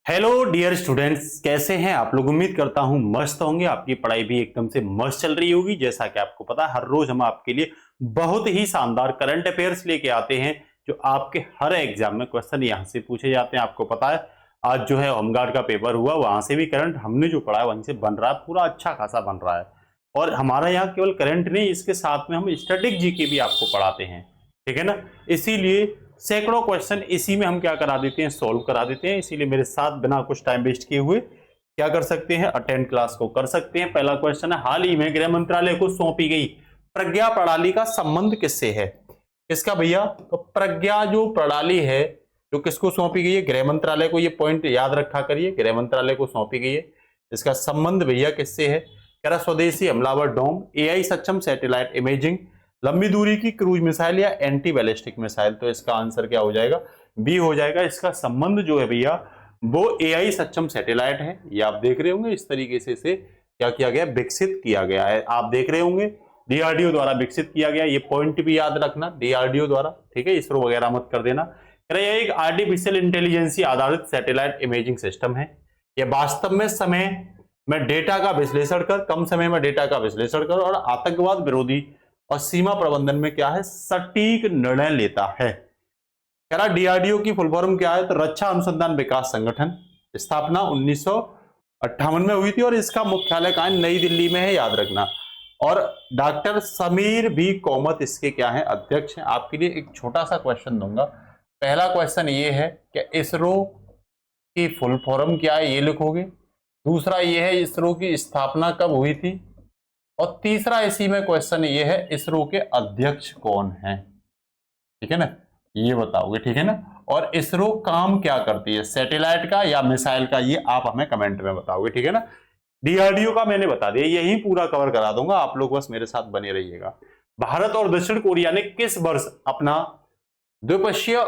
Hello dear students, कैसे हैं आप लोग। उम्मीद करता हूं मस्त होंगे। आपकी पढ़ाई भी एकदम से मस्त चल रही होगी। जैसा कि आपको पता है, हर रोज हम आपके लिए बहुत ही शानदार करंट अफेयर्स लेके आते हैं, जो आपके हर एग्जाम में क्वेश्चन यहां से पूछे जाते हैं। आपको पता है आज जो है होमगार्ड का पेपर हुआ, वहां से भी करंट हमने जो पढ़ा है वहीं से बन रहा है, पूरा अच्छा खासा बन रहा है। और हमारा यहाँ केवल करंट नहीं, इसके साथ में हम स्टैटिक जीके भी आपको पढ़ाते हैं, ठीक है ना। इसीलिए सैकड़ों क्वेश्चन इसी में हम क्या करा देते हैं, सोल्व करा देते हैं। इसीलिए मेरे साथ बिना कुछ टाइम वेस्ट किए हुए क्या कर सकते हैं, अटेंड क्लास को कर सकते हैं। पहला क्वेश्चन है, हाल ही में गृह मंत्रालय को सौंपी गई प्रज्ञा प्रणाली का संबंध किससे है। किसका भैया, तो प्रज्ञा जो प्रणाली है जो किसको सौंपी गई है, गृह मंत्रालय को। ये पॉइंट याद रखा करिए, गृह मंत्रालय को सौंपी गई है। इसका संबंध भैया किससे है, कह रहा स्वदेशी हमलावर डोम, एआई सक्षम सैटेलाइट इमेजिंग, लंबी दूरी की क्रूज मिसाइल या एंटी बैलिस्टिक मिसाइल। तो इसका आंसर क्या हो जाएगा, बी हो जाएगा। इसका संबंध जो है भैया वो एआई सक्षम सैटेलाइट है। ये आप देख रहे होंगे इस तरीके से इसे क्या किया गया, विकसित किया गया है। आप देख रहे होंगे डीआरडीओ द्वारा विकसित किया गया। ये पॉइंट भी याद रखना, डीआरडीओ द्वारा, ठीक है, इसरो वगैरह मत कर देना। यह एक आर्टिफिशियल इंटेलिजेंसी आधारित सैटेलाइट इमेजिंग सिस्टम है। यह वास्तव में समय में डेटा का विश्लेषण कर, कम समय में डेटा का विश्लेषण कर और आतंकवाद विरोधी और सीमा प्रबंधन में क्या है, सटीक निर्णय लेता है। कह रहा डीआरडीओ की फुल फॉर्म क्या है, तो रक्षा अनुसंधान विकास संगठन। स्थापना 1958 में हुई थी और इसका मुख्यालय कहां है, नई दिल्ली में है, याद रखना। और डॉक्टर समीर बी कोमत इसके क्या है, अध्यक्ष हैं। आपके लिए एक छोटा सा क्वेश्चन दूंगा। पहला क्वेश्चन ये है कि इसरो की फुल फॉर्म क्या है, ये लिखोगे। दूसरा ये है इसरो की स्थापना कब हुई थी, और तीसरा इसी में क्वेश्चन ये है इसरो के अध्यक्ष कौन है, ठीक है ना, ये बताओगे, ठीक है ना। और इसरो काम क्या करती है, सैटेलाइट का या मिसाइल का, ये आप हमें कमेंट में बताओगे, ठीक है ना। डीआरडीओ का मैंने बता दिया, यही पूरा कवर करा दूंगा, आप लोग बस मेरे साथ बने रहिएगा। भारत और दक्षिण कोरिया ने किस वर्ष अपना द्विपक्षीय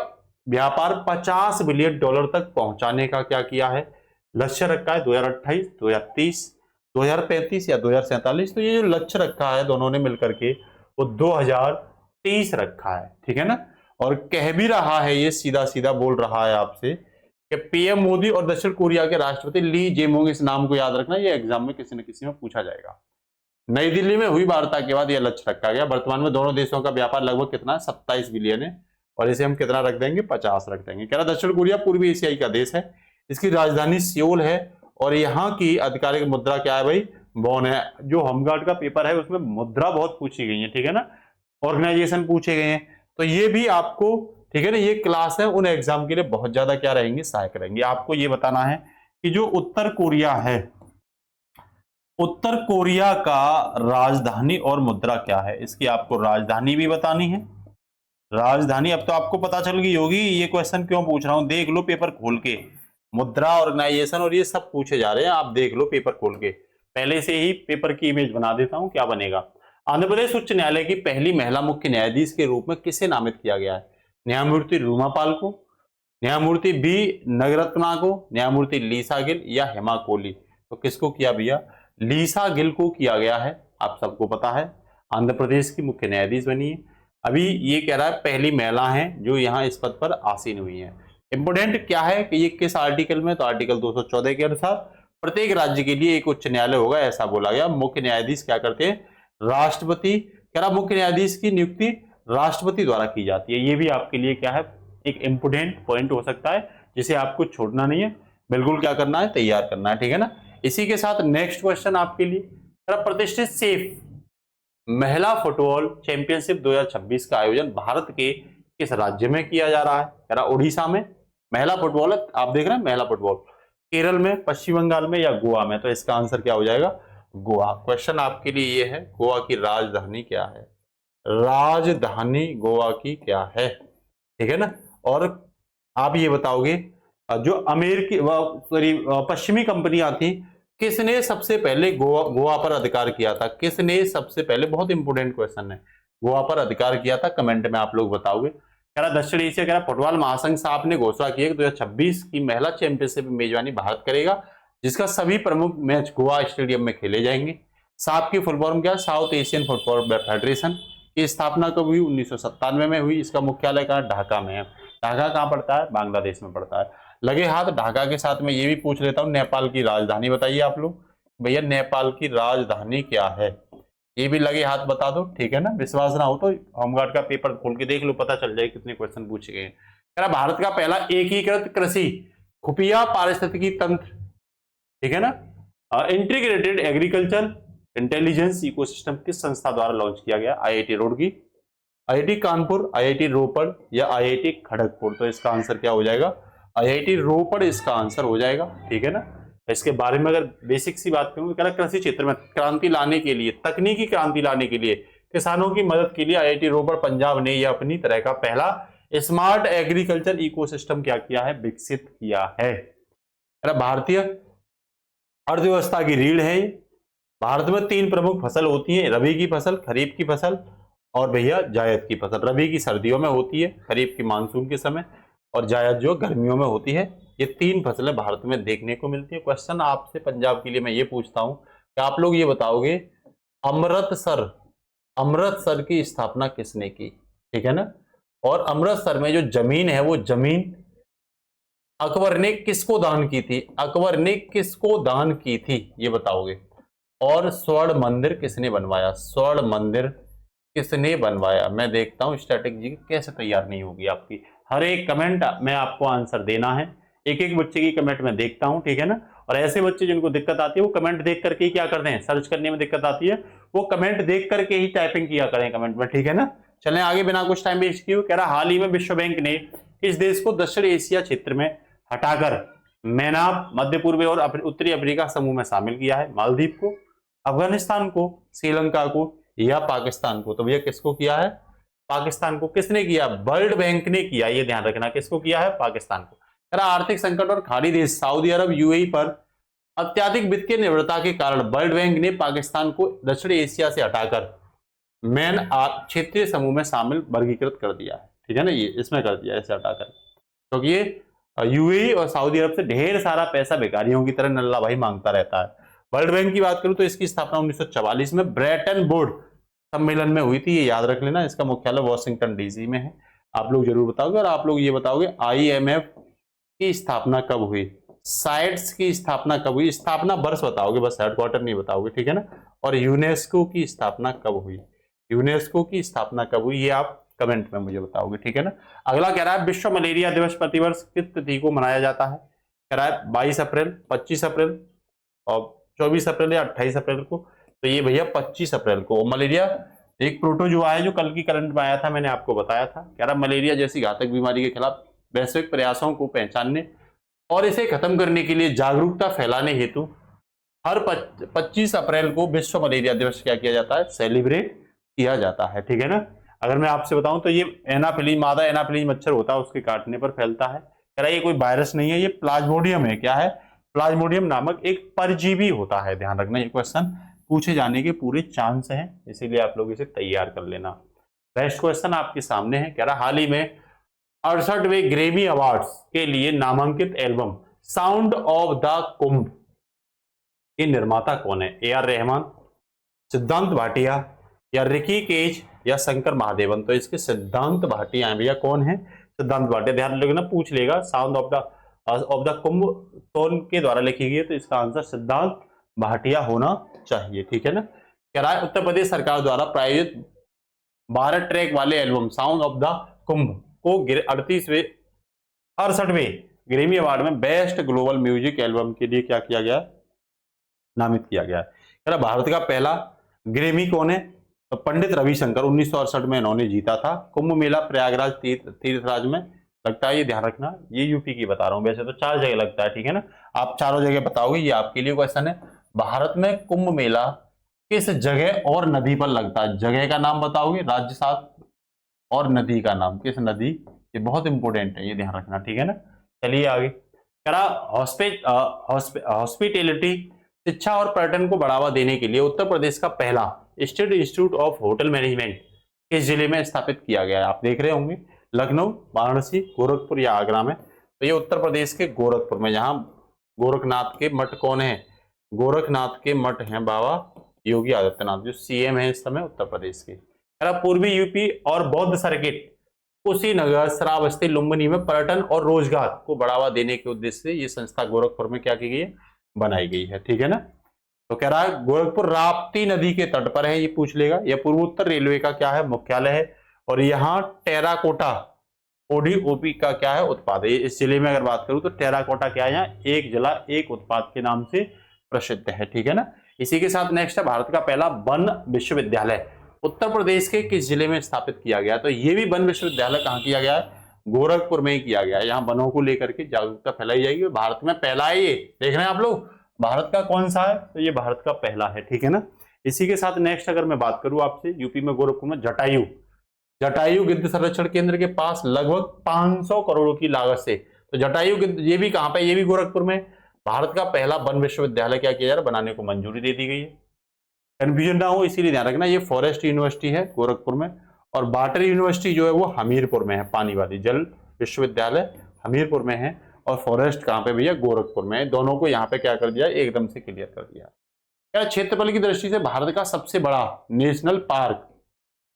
व्यापार 50 बिलियन डॉलर तक पहुंचाने का क्या किया है, लक्ष्य रखा है। 2028, 2030, 2035 या 2047। तो ये जो लक्ष्य रखा है दोनों ने मिलकर के, वो 2030 रखा है, ठीक है ना। और कह भी रहा है, ये सीधा सीधा बोल रहा है आपसे कि पीएम मोदी और दक्षिण कोरिया के राष्ट्रपति ली जेमोंग, इस नाम को याद रखना, ये एग्जाम में किसी न किसी में पूछा जाएगा। नई दिल्ली में हुई वार्ता के बाद यह लक्ष्य रखा गया। वर्तमान में दोनों देशों का व्यापार लगभग कितना है, 27 बिलियन है, और इसे हम कितना रख देंगे, 50 रख देंगे। कह रहा दक्षिण कोरिया पूर्वी एशियाई का देश है, इसकी राजधानी सियोल है, और यहाँ की आधिकारिक मुद्रा क्या है भाई, वॉन है। जो होमगार्ड का पेपर है उसमें मुद्रा बहुत पूछी गई है, ठीक है ना, ऑर्गेनाइजेशन पूछे गए हैं। तो ये भी आपको, ठीक है ना, ये क्लास है उन एग्जाम के लिए बहुत ज्यादा क्या रहेंगे, सहायक रहेंगे। आपको ये बताना है कि जो उत्तर कोरिया है, उत्तर कोरिया का राजधानी और मुद्रा क्या है, इसकी आपको राजधानी भी बतानी है। राजधानी अब तो आपको पता चल गई होगी, ये क्वेश्चन क्यों पूछ रहा हूं, देख लो पेपर खोल के, मुद्रा, ऑर्गेनाइजेशन और ये सब पूछे जा रहे हैं, आप देख लो पेपर खोल के। पहले से ही पेपर की इमेज बना देता हूं, क्या बनेगा। आंध्र प्रदेश उच्च न्यायालय की पहली महिला मुख्य न्यायाधीश के रूप में किसे नामित किया गया है, न्यायमूर्ति रूमा पाल को, न्यायमूर्ति बी नगरत्ना को, न्यायमूर्ति लीसा गिल या हेमा कोहली। तो किसको किया भैया, लीसा गिल को किया गया है, आप सबको पता है, आंध्र प्रदेश की मुख्य न्यायाधीश बनी है। अभी ये कह रहा है पहली महिला है जो यहाँ इस पद पर आसीन हुई है। इंपोर्टेंट क्या है कि ये किस आर्टिकल में, तो आर्टिकल 214 के अनुसार प्रत्येक राज्य के लिए एक उच्च न्यायालय होगा, ऐसा बोला गया। मुख्य न्यायाधीश क्या करते हैं, राष्ट्रपति, कह रहा मुख्य न्यायाधीश की नियुक्ति राष्ट्रपति द्वारा की जाती है। ये भी आपके लिए क्या है, एक इंपोर्टेंट पॉइंट हो सकता है, जिसे आपको छोड़ना नहीं है, बिल्कुल क्या करना है, तैयार करना है, ठीक है ना। इसी के साथ नेक्स्ट क्वेश्चन आपके लिए, प्रतिष्ठित सेफ महिला फुटबॉल चैंपियनशिप 2026 का आयोजन भारत के किस राज्य में किया जा रहा है, कह रहा उड़ीसा में। महिला फुटबॉल है, आप देख रहे हैं महिला फुटबॉल, केरल में, पश्चिम बंगाल में या गोवा में। तो इसका आंसर क्या हो जाएगा, गोवा। क्वेश्चन आपके लिए ये है, गोवा की राजधानी क्या है, राजधानी गोवा की क्या है, ठीक है ना। और आप ये बताओगे जो अमेरिकी सॉरी पश्चिमी कंपनियां थी, किसने सबसे पहले गोवा पर अधिकार किया था, किसने सबसे पहले, बहुत इंपोर्टेंट क्वेश्चन है, गोवा पर अधिकार किया था, कमेंट में आप लोग बताओगे। कह रहा दक्षिण एशिया, कह रहा फुटबॉल महासंघ साफ ने घोषणा की है कि 2026 की महिला चैंपियनशिप में मेजबानी भारत करेगा, जिसका सभी प्रमुख मैच गोवा स्टेडियम में खेले जाएंगे। साफ की फुल फॉर्म क्या है, साउथ एशियन फुटबॉल फेडरेशन की स्थापना कब हुई, 1997 में हुई। इसका मुख्यालय कहाँ, ढाका में है। ढाका कहाँ पड़ता है? बांग्लादेश में पड़ता है। लगे हाथ ढाका के साथ में ये भी पूछ लेता हूँ, नेपाल की राजधानी बताइए आप लोग। भैया नेपाल की राजधानी क्या है? ये भी लगे हाथ बता दो, ठीक है ना। विश्वास ना हो तो होमगार्ड का पेपर खोल के देख लो, पता चल जाए कितने क्वेश्चन पूछे गए हैं। भारत का पहला एकीकृत कृषि खुफिया पारिस्थितिकी तंत्र, ठीक है ना, इंटीग्रेटेड एग्रीकल्चर इंटेलिजेंस इकोसिस्टम किस संस्था द्वारा लॉन्च किया गया? IIT Roorkee, IIT Kanpur, IIT Ropar या आईआईटी खड़गपुर? तो इसका आंसर क्या हो जाएगा? आईआईटी रोपड़ इसका आंसर हो जाएगा, ठीक है ना। इसके बारे में अगर बेसिक सी बात करूं, कृषि क्षेत्र में क्रांति लाने के लिए, तकनीकी क्रांति लाने के लिए, किसानों की मदद के लिए आईआईटी रोपड़ पंजाब ने यह अपनी तरह का पहला स्मार्ट एग्रीकल्चर इकोसिस्टम क्या किया है? विकसित किया है। भारतीय अर्थव्यवस्था की रीढ़ है। भारत में 3 प्रमुख फसल होती है, रबी की फसल, खरीफ की फसल और भैया जायद की फसल। रबी की सर्दियों में होती है, खरीफ की मानसून के समय और जायद जो गर्मियों में होती है। ये 3 फसलें भारत में देखने को मिलती है। क्वेश्चन आपसे पंजाब के लिए मैं ये पूछता हूं कि आप लोग ये बताओगे अमृतसर की स्थापना किसने की? ठीक है ना। और अमृतसर में जो जमीन है वो जमीन अकबर ने किसको दान की थी? अकबर ने किसको दान की थी ये बताओगे। और स्वर्ण मंदिर किसने बनवाया? स्वर्ण मंदिर किसने बनवाया? मैं देखता हूं स्ट्रैटेजी कैसे तैयार नहीं होगी आपकी। हर एक कमेंट में आपको आंसर देना है। एक एक बच्चे की कमेंट में देखता हूं, ठीक है ना। और ऐसे बच्चे जिनको दिक्कत आती है वो कमेंट देख करके ही क्या करते हैं, सर्च करने में दिक्कत आती है, वो कमेंट देख करके ही टाइपिंग किया करें कमेंट में, ठीक है ना। चलें आगे बिना कुछ टाइम वेस्ट किए। कह रहा हाल ही में विश्व बैंक ने इस देश को दक्षिण एशिया क्षेत्र में हटाकर मैनाब, मध्य पूर्व और उत्तरी अफ्रीका समूह में शामिल किया है। मालदीव को, अफगानिस्तान को, श्रीलंका को या पाकिस्तान को? तो भैया किसको किया है? पाकिस्तान को। किसने किया? वर्ल्ड बैंक ने किया, ये ध्यान रखना। किसको किया है? पाकिस्तान को। आर्थिक संकट और खाड़ी देश सऊदी अरब, यूएई पर अत्यधिक वित्तीय निर्भरता के कारण वर्ल्ड बैंक ने पाकिस्तान को दक्षिण एशिया से हटाकर मैन क्षेत्रीय समूह में शामिल वर्गीकृत कर दिया है, ठीक है ना। ये इसमें कर दिया ऐसे हटाकर, क्योंकि ये यूएई और सऊदी अरब से ढेर सारा पैसा भिखारियों की तरह नल्ला भाई मांगता रहता है। वर्ल्ड बैंक की बात करूं तो इसकी स्थापना 1944 में ब्रेटन वुड्स सम्मेलन में हुई थी, ये याद रख लेना। इसका मुख्यालय वॉशिंगटन डीसी में है। आप लोग जरूर बताओगे। और आप लोग ये बताओगे आईएमएफ की स्थापना कब हुई? साइट्स की स्थापना कब हुई? स्थापना वर्ष बताओगे, बस हेडक्वार्टर नहीं बताओगे, ठीक है ना। और यूनेस्को की स्थापना कब हुई? यूनेस्को की स्थापना कब हुई ये आप कमेंट में मुझे बताओगे, ठीक है ना। अगला कह रहा है विश्व मलेरिया दिवस प्रतिवर्ष किस तिथि को मनाया जाता है? कह रहा है 22 अप्रैल, 25 अप्रैल और 24 अप्रैल या 28 अप्रैल को। तो ये भैया 25 अप्रैल को। मलेरिया एक प्रोटोजुआ है जो कल की करंट में आया था, मैंने आपको बताया था। कह रहा मलेरिया जैसी घातक बीमारी के खिलाफ वैश्विक प्रयासों को पहचानने और इसे खत्म करने के लिए जागरूकता फैलाने हेतु हर 25 अप्रैल को विश्व मलेरिया दिवस क्या किया जाता है? सेलिब्रेट किया जाता है, ठीक है ना। अगर मैं आपसे बताऊं तो ये एनाफिलीज, मादा एनाफिलीज मच्छर होता है, उसके काटने पर फैलता है। कह रहा है ये कोई वायरस नहीं है, ये प्लाज्मोडियम है। क्या है? प्लाज्मोडियम नामक एक परजीवी होता है। ध्यान रखना, ये क्वेश्चन पूछे जाने के पूरे चांस हैं, इसीलिए आप लोग इसे तैयार कर लेना। नेक्स्ट क्वेश्चन आपके सामने है। कह रहा हाल ही में 68वें ग्रेमी अवार्ड्स के लिए नामांकित एल्बम साउंड ऑफ द कुंभ के निर्माता कौन है? ए आर रहमान, सिद्धांत भाटिया या रिकी केज या शंकर महादेवन? तो इसके सिद्धांत भाटिया हैं भैया। कौन है? सिद्धांत भाटिया। ध्यान रखना, पूछ लेगा। साउंड ऑफ द कुंभ कौन के द्वारा लिखी गई है? तो इसका आंसर सिद्धांत भाटिया होना चाहिए, ठीक है ना। कह रहा है उत्तर प्रदेश सरकार द्वारा प्रायोजित 12 ट्रैक वाले एल्बम साउंड ऑफ द कुंभ को 68वें ग्रेमी अवार्ड में बेस्ट ग्लोबल म्यूजिक एल्बम के लिए क्या किया गया? नामित किया गया है। कह रहा भारत का पहला ग्रेमी कौन है? तो पंडित रविशंकर, 1968 में इन्होंने जीता था। कुंभ मेला प्रयागराज तीर्थराज में लगता है, ये ध्यान रखना। ये यूपी की बता रहा हूं, वैसे तो 4 जगह लगता है, ठीक है ना। आप चारों जगह बताओगे, ये आपके लिए क्वेश्चन है। भारत में कुंभ मेला किस जगह और नदी पर लगता है? जगह का नाम बताओगे, राज्य शास्त्र और नदी का नाम। किस नदी? ये बहुत इंपॉर्टेंट है, ये ध्यान रखना, ठीक है ना। चलिए आगे। कह रहा हॉस्पिटैलिटी, शिक्षा और पर्यटन को बढ़ावा देने के लिए उत्तर प्रदेश का पहला state institute of hotel management किस जिले में स्थापित किया गया है? आप देख रहे होंगे, लखनऊ, वाराणसी, गोरखपुर या आगरा में? तो ये उत्तर प्रदेश के गोरखपुर में, जहां गोरखनाथ के मठ कौन है? गोरखनाथ के मठ हैं बाबा योगी आदित्यनाथ, जो सीएम है इस समय उत्तर प्रदेश के। पूर्वी यूपी और बौद्ध सर्किट कुशीनगर, श्रावस्ती, लुम्बिनी में पर्यटन और रोजगार को बढ़ावा देने के उद्देश्य से ये संस्था गोरखपुर में क्या की गई है, बनाई गई है। ठीक है ना। तो कह रहा है गोरखपुर राप्ती नदी के तट पर है, ये पूछ लेगा। यह पूर्वोत्तर रेलवे का क्या है, मुख्यालय है। और यहाँ टेराकोटा ओडीओपी का क्या है, उत्पाद है। इस जिले में अगर बात करूं तो टेराकोटा क्या है, यहाँ एक जिला एक उत्पाद के नाम से प्रसिद्ध है। ठीक है ना। इसी के साथ नेक्स्ट है भारत का पहला वन विश्वविद्यालय उत्तर प्रदेश के किस जिले में स्थापित किया गया। तो ये भी वन विश्वविद्यालय कहाँ किया गया है, गोरखपुर में ही किया गया है। यहाँ वनों को लेकर के जागरूकता फैलाई जाएगी। भारत में पहला है, ये देख रहे हैं आप लोग, भारत का कौन सा है, तो ये भारत का पहला है। ठीक है ना। इसी के साथ नेक्स्ट अगर मैं बात करूं आपसे, यूपी में गोरखपुर में जटायु गिद्ध संरक्षण केंद्र के पास लगभग 500 करोड़ की लागत से, तो जटायु गिद्ध ये भी कहां पे, ये भी गोरखपुर में। भारत का पहला वन विश्वविद्यालय क्या किया जा रहा है, बनाने को मंजूरी दे दी गई है। कंफ्यूजन ना हो इसीलिए ध्यान रखना, ये फॉरेस्ट यूनिवर्सिटी है गोरखपुर में, और वाटर यूनिवर्सिटी जो है वो हमीरपुर में है। पानी वाली जल विश्वविद्यालय हमीरपुर में है, और फॉरेस्ट कहां पे भैया, गोरखपुर में। दोनों को यहाँ पे क्या कर दिया, एकदम से क्लियर कर दिया। क्या क्षेत्रफल की दृष्टि से भारत का सबसे बड़ा नेशनल पार्क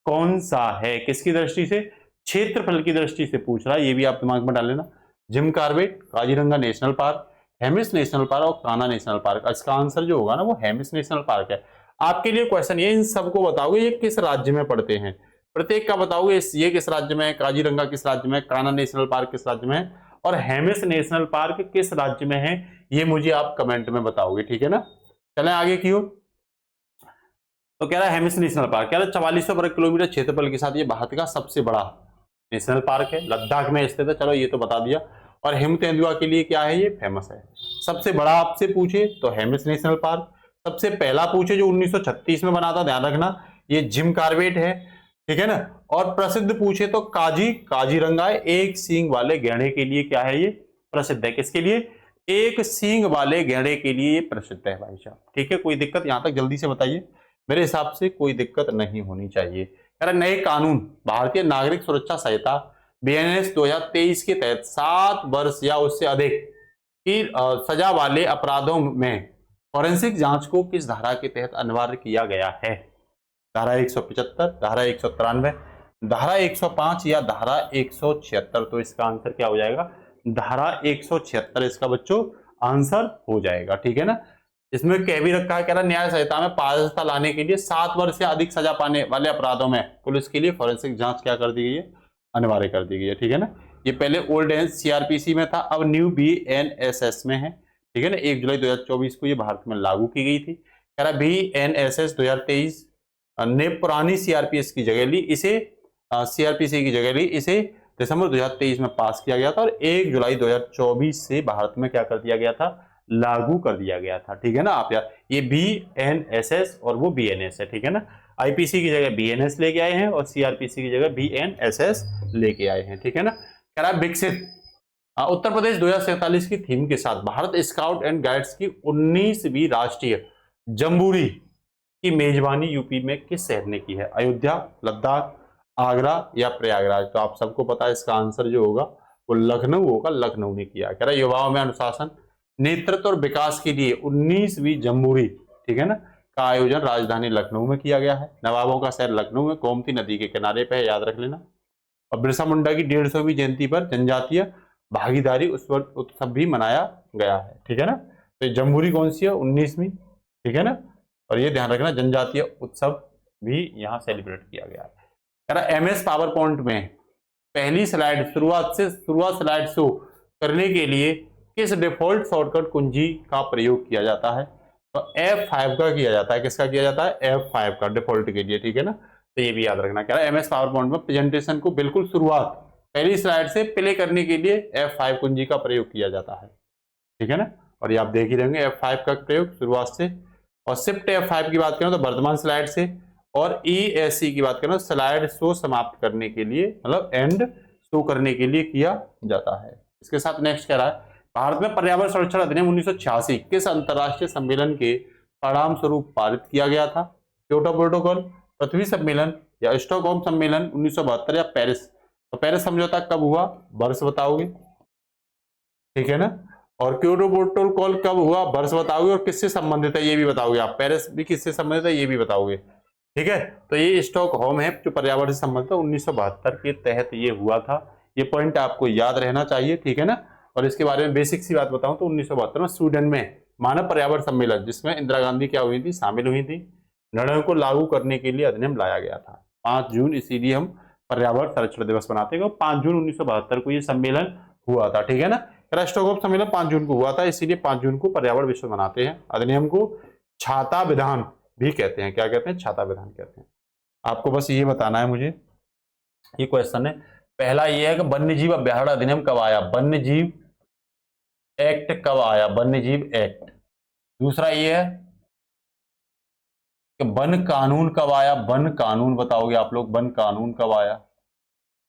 कौन सा है, किसकी दृष्टि से, क्षेत्रफल की दृष्टि से पूछ रहा है, ये भी आप दिमाग में डाल लेना। Jim Corbett, Kaziranga national park, Hemis national park और कान्हा नेशनल पार्क। इसका आंसर जो होगा ना वो हेमिस नेशनल पार्क है। आपके लिए क्वेश्चन ये, इन सबको बताओगे ये किस राज्य में पड़ते हैं, प्रत्येक का बताओगे ये किस राज्य में है, काजीरंगा किस राज्य में है, कान्हा नेशनल पार्क किस राज्य में है, और हेमिस नेशनल पार्क किस राज्य में है, ये मुझे आप कमेंट में बताओगे। ठीक है ना। चलें आगे की ओर। तो कह रहा है हेमिस नेशनल पार्क, कह रहा है 4400 वर्ग किलोमीटर क्षेत्रफल के साथ ये भारत का सबसे बड़ा नेशनल पार्क है, लद्दाख में स्थित है। चलो ये तो बता दिया। और हिम तेंदुआ के लिए क्या है, ये फेमस है। सबसे बड़ा आपसे पूछे तो हेमिस नेशनल पार्क, सबसे पहला पूछे जो 1936 में बना था, ध्यान रखना, ये जिम कॉर्बेट है। ठीक है ना। और प्रसिद्ध पूछे तो काजीरंगा एक सींग वाले गैंडे के लिए क्या है, ये प्रसिद्ध है। किसके लिए, एक सींग वाले गैंडे के लिए ये प्रसिद्ध है भाई साहब। ठीक है, कोई दिक्कत यहां तक जल्दी से बताइए, मेरे हिसाब से कोई दिक्कत नहीं होनी चाहिए। नए कानून भारतीय नागरिक सुरक्षा संहिता बीएनएस 2023 के तहत 7 वर्ष या उससे अधिक की सजा वाले अपराधों में फॉरेंसिक जांच को किस धारा के तहत अनिवार्य किया गया है। धारा 175, धारा 193, धारा 105 या धारा 176। तो इसका आंसर क्या हो जाएगा, धारा 176 इसका बच्चों आंसर हो जाएगा। ठीक है ना। इसमें कह भी रखा है, कह रहा न्याय संहिता में पारदर्शिता लाने के लिए 7 वर्ष से अधिक सजा पाने वाले अपराधों में पुलिस के लिए फॉरेंसिक जांच क्या कर दी गई है, अनिवार्य कर दी गई है। ठीक है ना। ये पहले ओल्ड एज सीआरपीसी में था, अब न्यू बीएनएसएस में है। ठीक है ना। 1 जुलाई 2024 को ये भारत में लागू की गई थी। कह रहा बीएनएसएस 2023 ने पुरानी सीआरपीएस की जगह ली, इसे सीआरपीसी की जगह ली, इसे दिसंबर 2023 में पास किया गया था, और 1 जुलाई 2024 से भारत में क्या कर दिया गया था, लागू कर दिया गया था। ठीक है ना। आप यार ये बीएनएसएस और वो बीएनएस है। ठीक है ना। आईपीसी की जगह बीएनएस लेके आए हैं और सीआरपीसी की जगह बीएनएसएस लेके आए हैं। ठीक है ना। कह रहा है विकसित उत्तर प्रदेश 2047 की थीम के साथ भारत स्काउट एंड गाइड्स की 19वीं राष्ट्रीय जम्बूरी की मेजबानी यूपी में किस शहर ने की है, अयोध्या, लद्दाख, आगरा या प्रयागराज। तो आप सबको पता है इसका आंसर जो होगा वो लखनऊ होगा, लखनऊ ने किया। कह रहा है युवाओं में अनुशासन, नेतृत्व और विकास के लिए 19वीं जम्बूरी, ठीक है ना, का आयोजन राजधानी लखनऊ में किया गया है। नवाबों का शहर लखनऊ में गोमती नदी के किनारे पे है, याद रख लेना। और बिरसा मुंडा की 150वीं जयंती पर जनजातीय भागीदारी उत्सव भी मनाया गया है। ठीक है ना। तो ये जम्बूरी कौन सी है, 19वीं। ठीक है ना। और ये ध्यान रखना जनजातीय उत्सव भी यहाँ सेलिब्रेट किया गया है। एमएस पावर पॉइंट में पहली स्लाइड शुरुआत स्लाइड शो करने के लिए किस डिफॉल्ट शॉर्टकट कुंजी का प्रयोग किया जाता है, तो F5 का किया जाता है। किसका किया जाता है, F5 का डिफॉल्ट के लिए। ठीक है ना। तो ये भी याद रखना। कह रहा है एमएस पावर पॉइंट में प्रेजेंटेशन को बिल्कुल शुरुआत पहली स्लाइड से प्ले करने के लिए F5 कुंजी का प्रयोग किया जाता है। ठीक है ना। और ये आप देख ही रहेंगे F5 का प्रयोग शुरुआत से। और शिफ्ट F5 की बात करें तो वर्तमान स्लाइड से, और ESC की बात करें तो स्लाइड शो समाप्त करने के लिए, मतलब एंड शो करने के लिए किया जाता है। इसके साथ नेक्स्ट कह रहा है भारत में पर्यावरण संरक्षण अधिनियम 1986 किस अंतरराष्ट्रीय सम्मेलन के परिणाम स्वरूप पारित किया गया था, क्योटो प्रोटोकॉल, पृथ्वी सम्मेलन या स्टॉकहोम सम्मेलन 1972 या पेरिस। तो पेरिस समझौता कब हुआ, वर्ष बताओगे। ठीक है ना। और क्योटो प्रोटोकॉल कब हुआ, वर्ष बताओगे, और किससे संबंधित है ये भी बताओगे आप। पेरिस भी किससे संबंधित है ये भी बताओगे। ठीक है। तो ये स्टॉकहोम है जो पर्यावरण से संबंधित 1972 के तहत ये हुआ था। ये पॉइंट आपको याद रहना चाहिए, ठीक है ना। और इसके बारे में बेसिक सी बात बताऊं तो 1972 में स्वीडन में मानव पर्यावरण सम्मेलन, जिसमें इंदिरा गांधी क्या हुई थी, शामिल हुई थी, निर्णयों को लागू करने के लिए अधिनियम लाया गया था 5 जून, इसीलिए हम पर्यावरण संरक्षण दिवस मनाते हैं। 5 जून 1972 को ये सम्मेलन हुआ था, ठीक है ना। स्टॉकहोम सम्मेलन 5 जून को हुआ था, इसीलिए 5 जून को पर्यावरण दिवस मनाते हैं। अधिनियम को छाता विधान भी कहते हैं। क्या कहते हैं? छाता विधान कहते हैं। आपको बस ये बताना है मुझे, ये क्वेश्चन है। पहला ये है कि वन्य जीव अभ्यारण्य अधिनियम कब आया, वन्य जीव एक्ट कब आया, वन्य जीव एक्ट। दूसरा ये है कि वन कानून कब आया, वन कानून बताओगे आप लोग, वन कानून कब आया।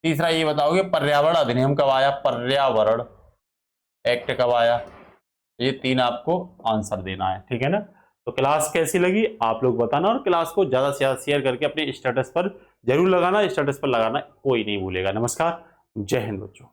तीसरा ये बताओगे पर्यावरण अधिनियम कब आया, पर्यावरण एक्ट कब आया। ये 3 आपको आंसर देना है, ठीक है ना। तो क्लास कैसी लगी आप लोग बताना, और क्लास को ज्यादा से ज्यादा शेयर करके अपने स्टेटस पर जरूर लगाना, स्टेटस पर लगाना कोई नहीं भूलेगा। नमस्कार, जय हिंद बच्चों।